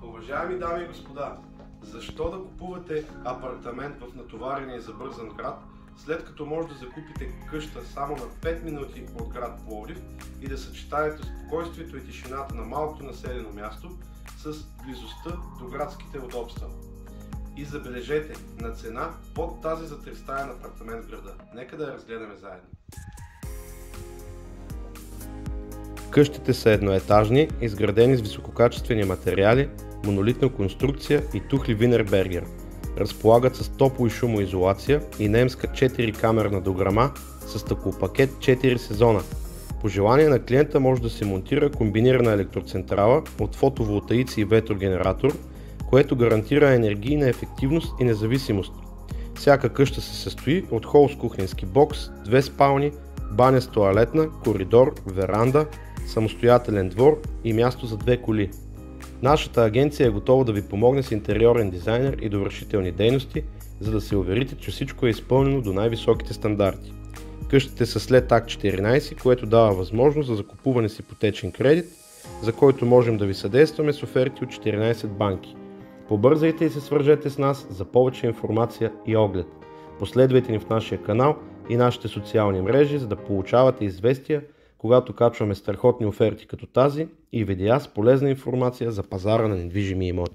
Уважаеми дами и господа, защо да купувате апартамент в натоварения и забързан град, след като може да закупите къща само на 5 минути от град Пловдив и да съчетаете спокойствието и тишината на малкото населено място с близостта до градските удобства? И забележете, на цена под тази за тристаен апартамент в града. Нека да я разгледаме заедно. Къщите са едноетажни, изградени с висококачествени материали, монолитна конструкция и тухли Винербергер. Разполагат с топло- и шумоизолация и немска 4-камерна дограма с стъклопакет 4 сезона. По желание на клиента може да се монтира комбинирана електроцентрала от фотоволтаици и ветрогенератор, което гарантира енергийна ефективност и независимост. Всяка къща се състои от хол с кухненски бокс, 2 спални, баня с тоалетна, коридор, веранда, самостоятелен двор и място за 2 коли. Нашата агенция е готова да ви помогне с интериорен дизайнер и довършителни дейности, за да се уверите, че всичко е изпълнено до най-високите стандарти. Къщите са след Акт 14, което дава възможност за закупуване с ипотечен кредит, за който можем да ви съдействаме с оферти от 14 банки. Побързайте и се свържете с нас за повече информация и оглед. Последвайте ни в нашия канал и нашите социални мрежи, за да получавате известия, когато качваме страхотни оферти като тази и видеа с полезна информация за пазара на недвижими имоти.